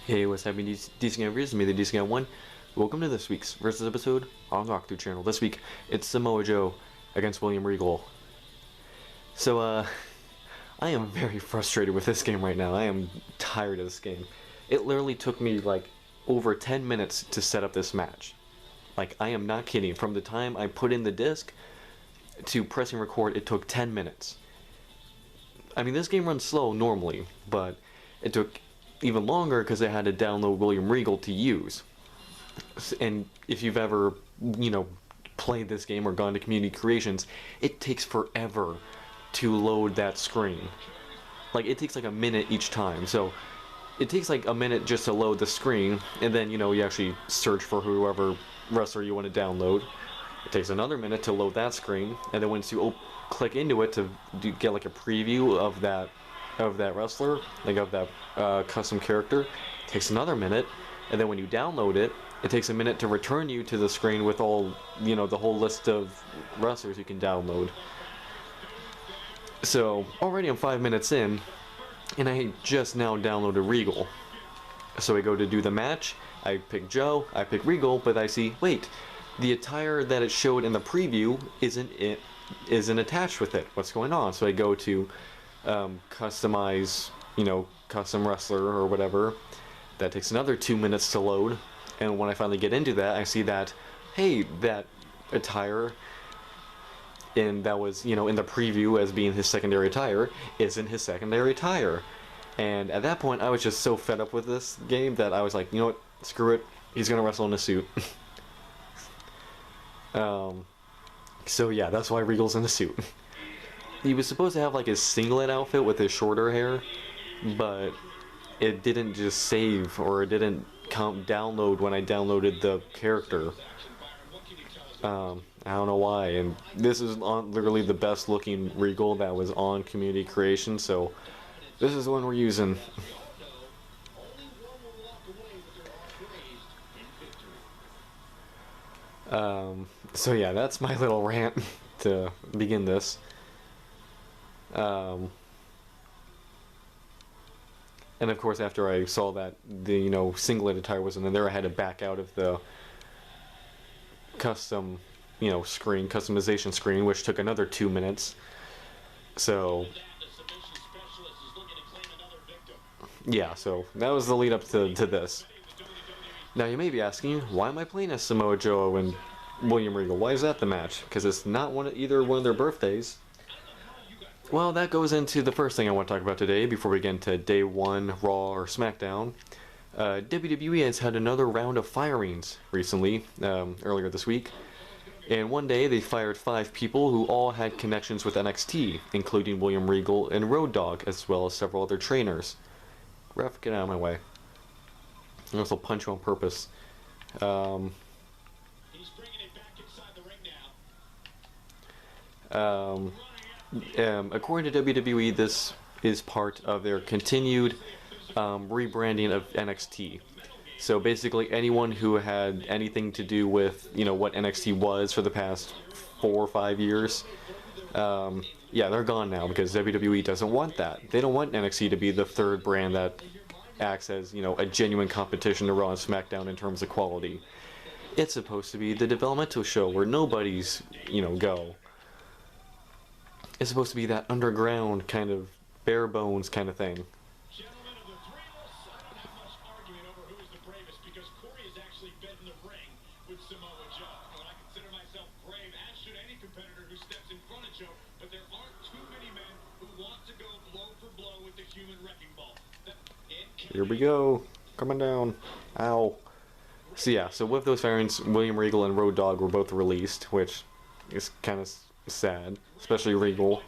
Hey, what's happening, DC Gamers? It's me, the DC Guy01. Welcome to this week's versus episode on the Walkthrough channel. This week, it's Samoa Joe against William Regal. So, I am very frustrated with this game right now. I am tired of this game. It literally took me, like, over 10 minutes to set up this match. Like, I am not kidding. From the time I put in the disc to pressing record, it took 10 minutes. I mean, this game runs slow normally, but it took even longer because I had to download William Regal to use. And if you've ever, played this game or gone to community creations, it takes forever to load that screen. Like, it takes like a minute each time. So it takes like a minute just to load the screen, and then you actually search for whoever wrestler you want to download. It takes another minute to load that screen, and then once you click into it to get like a preview of that wrestler, like of that custom character, it takes another minute, and then when you download it, it takes a minute to return you to the screen with all, the whole list of wrestlers you can download. So already I'm 5 minutes in, and I just now downloaded Regal. So I go to do the match, I pick Joe, I pick Regal, but I see, wait, the attire that it showed in the preview isn't attached with it. What's going on? So I go to customize, custom wrestler or whatever. That takes another 2 minutes to load, and when I finally get into that, I see that, hey, that attire that was, in the preview as being his secondary attire isn't his secondary attire. And at that point, I was just so fed up with this game that I was like, you know what, screw it, he's gonna wrestle in a suit. So yeah, that's why Regal's in the suit. He was supposed to have like his singlet outfit with his shorter hair, but it didn't just save, or it didn't download when I downloaded the character. I don't know why, and this is literally the best looking Regal that was on community creation, so this is the one we're using. So yeah, that's my little rant to begin this. And of course, after I saw that the singlet attire wasn't in there, I had to back out of the custom customization screen, which took another 2 minutes. So yeah, so that was the lead up to this. Now you may be asking, why am I playing as Samoa Joe and William Regal? Why is that the match? Because it's not either one of their birthdays. Well, that goes into the first thing I want to talk about today before we get into Day 1, Raw, or SmackDown. WWE has had another round of firings recently, earlier this week. And one day they fired 5 people who all had connections with NXT, including William Regal and Road Dogg, as well as several other trainers. Ref, get out of my way. I also punch you on purpose. He's bringing it back inside the ring now. According to WWE, this is part of their continued rebranding of NXT. So basically, anyone who had anything to do with what NXT was for the past 4 or 5 years, yeah, they're gone now because WWE doesn't want that. They don't want NXT to be the third brand that acts as a genuine competition to Raw and SmackDown in terms of quality. It's supposed to be the developmental show where nobody's go. It's supposed to be that underground kind of bare bones kind of thing. Gentlemen of the three-list, not much argument over who is the bravest because Corey has actually been in the ring with Samoa Joe. And I consider myself brave, as should any competitor who steps in front of Joe, but there aren't too many men who want to go blow for blow with the human wrecking ball. Here we go. Coming down. Ow. So yeah, so with those firings, William Regal and Road Dogg were both released, which is kind of sad, especially Regal.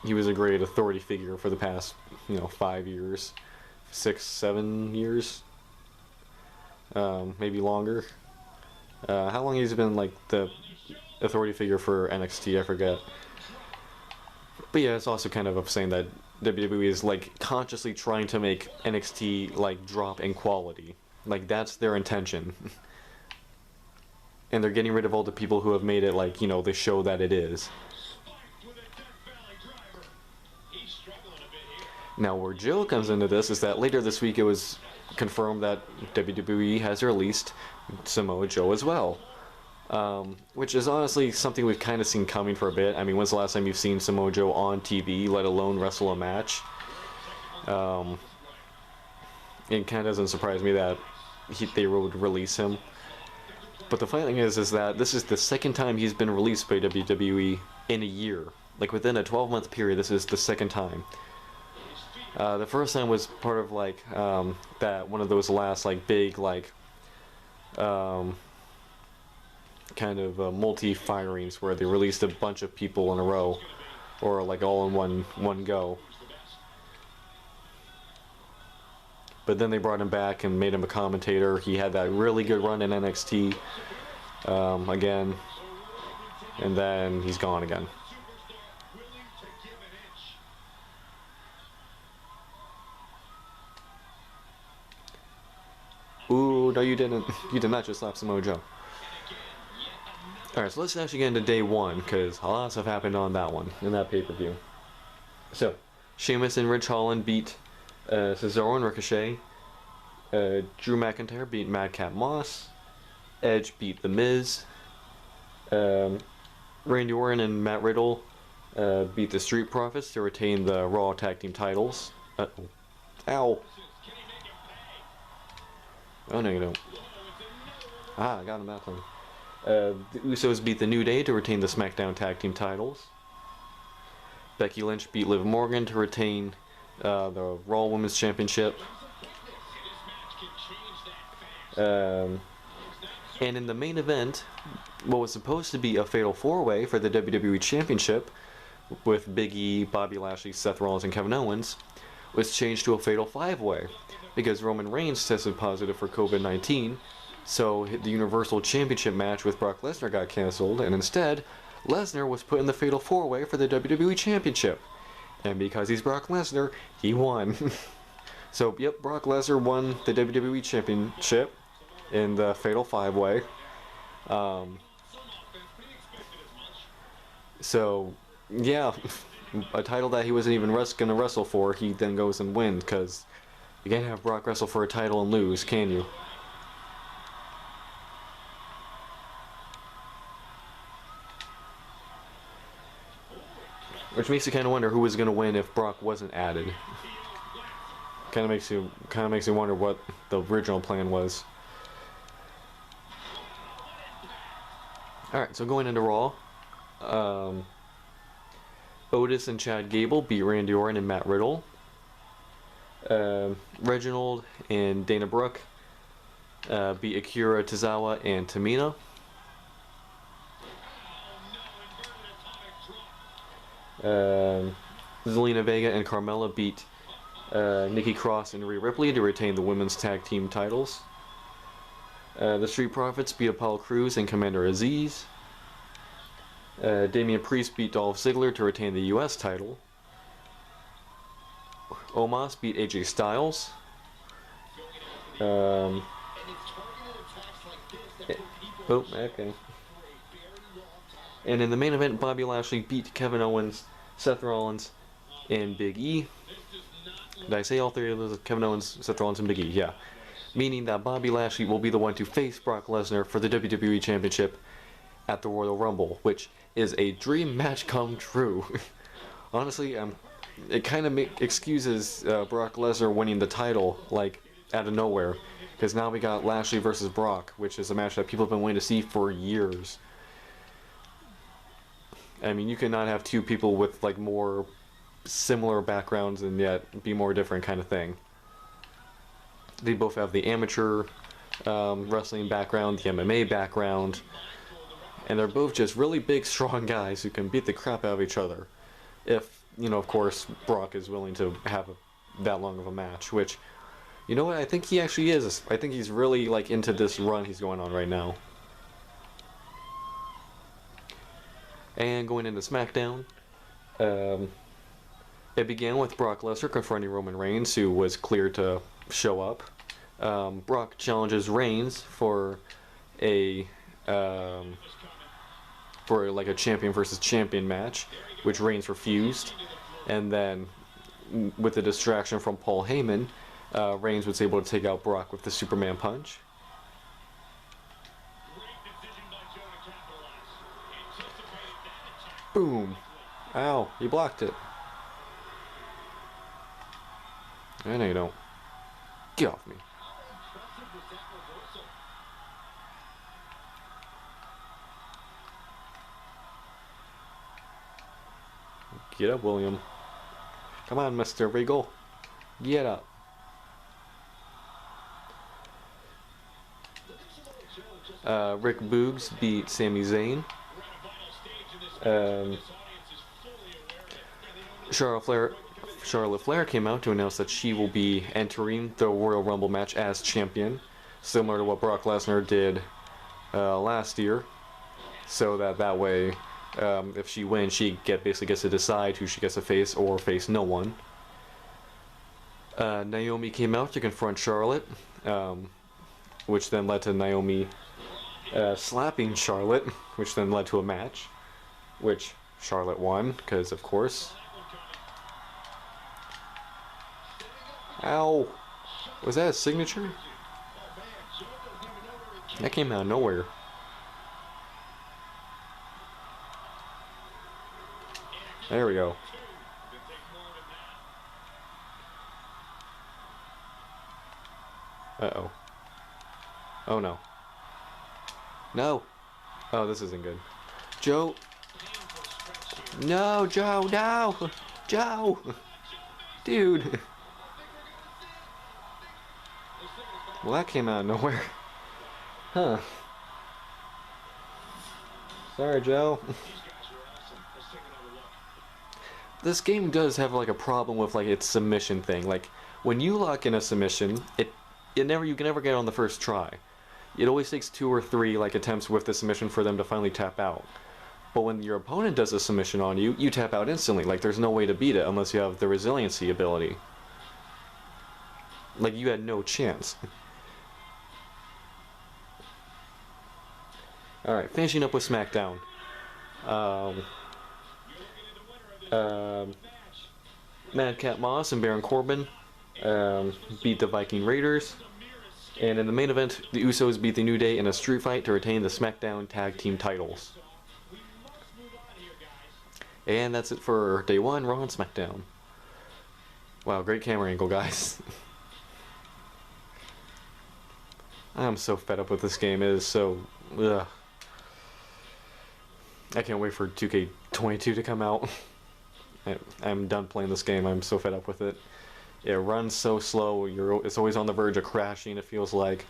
He was a great authority figure for the past, 5 years, 6, 7 years, maybe longer. How long he's been like the authority figure for NXT, I forget. But yeah, it's also kind of upsetting that WWE is like consciously trying to make NXT like drop in quality. Like that's their intention. And they're getting rid of all the people who have made it like, the show that it is. Now, where Joe comes into this is that later this week it was confirmed that WWE has released Samoa Joe as well. Which is honestly something we've kind of seen coming for a bit. I mean, when's the last time you've seen Samoa Joe on TV, let alone wrestle a match? It kind of doesn't surprise me that they would release him. But the funny thing is that this is the second time he's been released by WWE in a year. Like within a 12-month period, this is the second time. The first time was part of like that one of those last like big like kind of multi-firings where they released a bunch of people in a row, or like all in one go. But then they brought him back and made him a commentator. He had that really good run in NXT again, and then he's gone again. Ooh, no you didn't. You did not just slap Samoa Joe. Alright, so let's actually get into day one, because a lot of stuff happened on that one, in that pay-per-view. So, Sheamus and Ridge Holland beat Cesaro and Ricochet. Drew McIntyre beat Madcap Moss. Edge beat The Miz. Randy Orton and Matt Riddle beat the Street Profits to retain the Raw Tag Team titles. Ow. Oh, no, you don't. Ah, I got him that time. The Usos beat the New Day to retain the SmackDown Tag Team titles. Becky Lynch beat Liv Morgan to retain the Raw Women's Championship. And in the main event, what was supposed to be a fatal four-way for the WWE Championship with Big E, Bobby Lashley, Seth Rollins, and Kevin Owens was changed to a fatal five-way because Roman Reigns tested positive for COVID-19, so the Universal Championship match with Brock Lesnar got canceled, and instead, Lesnar was put in the fatal four-way for the WWE Championship. And because he's Brock Lesnar, he won. So, yep, Brock Lesnar won the WWE Championship in the fatal five-way. So, yeah, a title that he wasn't even going to wrestle for, he then goes and wins, because you can't have Brock wrestle for a title and lose, can you? Which makes you kind of wonder who was going to win if Brock wasn't added. Kind of makes you wonder what the original plan was. All right, so going into Raw, Otis and Chad Gable beat Randy Orton and Matt Riddle. Reginald and Dana Brooke beat Akira Tozawa and Tamina. Zelina Vega and Carmella beat Nikki Cross and Rhea Ripley to retain the women's tag team titles. The Street Profits beat Apollo Crews and Commander Aziz. Damian Priest beat Dolph Ziggler to retain the US title. Omos beat AJ Styles. Oh, okay. And in the main event, Bobby Lashley beat Kevin Owens, Seth Rollins, and Big E. Did I say all three of those? Kevin Owens, Seth Rollins, and Big E, yeah. Meaning that Bobby Lashley will be the one to face Brock Lesnar for the WWE Championship at the Royal Rumble, which is a dream match come true. Honestly, it kind of excuses Brock Lesnar winning the title, like, out of nowhere. Because now we got Lashley versus Brock, which is a match that people have been waiting to see for years. I mean, you cannot have two people with, like, more similar backgrounds and yet be more different kind of thing. They both have the amateur wrestling background, the MMA background, and they're both just really big, strong guys who can beat the crap out of each other. If, you know, of course, Brock is willing to have that long of a match, which, you know what, I think he actually is. I think he's really, like, into this run he's going on right now. And going into SmackDown, it began with Brock Lesnar confronting Roman Reigns, who was cleared to show up. Brock challenges Reigns for a champion versus champion match, which Reigns refused. And then with the distraction from Paul Heyman, Reigns was able to take out Brock with the Superman punch. Boom. Ow, he blocked it. I know you don't. Get off me. Get up, William. Come on, Mr. Regal. Get up. Rick Boogs beat Sami Zayn. Charlotte Flair came out to announce that she will be entering the Royal Rumble match as champion, similar to what Brock Lesnar did last year. So that way, if she wins, she basically gets to decide who she gets to face or face no one. Naomi came out to confront Charlotte, which then led to Naomi slapping Charlotte, which then led to a match, which Charlotte won, because of course. Ow! Was that a signature? That came out of nowhere. There we go. Uh-oh. Oh no. No! Oh, this isn't good. Joe! No, Joe, no! Joe! Dude! Well, that came out of nowhere. Huh. Sorry, Joe. This game does have like a problem with like its submission thing. Like when you lock in a submission, you can never get it on the first try. It always takes 2 or 3 like attempts with the submission for them to finally tap out. But when your opponent does a submission on you, you tap out instantly. Like there's no way to beat it unless you have the resiliency ability. Like you had no chance. Alright, finishing up with SmackDown. Madcap Moss and Baron Corbin beat the Viking Raiders. And in the main event, the Usos beat the New Day in a street fight to retain the SmackDown Tag Team titles. And that's it for Day 1, Raw and SmackDown. Wow, great camera angle, guys. I'm so fed up with this game. It is so... Ugh. I can't wait for 2K22 to come out. I'm done playing this game. I'm so fed up with it. It runs so slow. It's always on the verge of crashing, it feels like.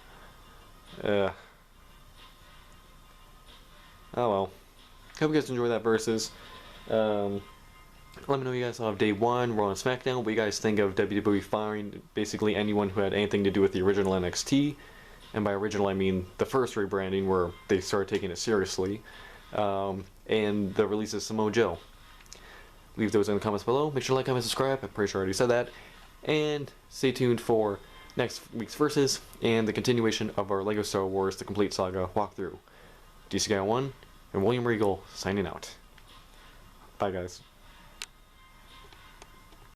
Oh well. Hope you guys enjoy that versus. Let me know what you guys thought of Day 1, Raw and SmackDown. What you guys think of WWE firing basically anyone who had anything to do with the original NXT. And by original, I mean the first rebranding where they started taking it seriously. And the release of Samoa Joe. Leave those in the comments below. Make sure to like, comment, subscribe. I'm pretty sure I already said that. And stay tuned for next week's Versus and the continuation of our LEGO Star Wars The Complete Saga walkthrough. DC Guy01 and William Regal signing out. Bye, guys.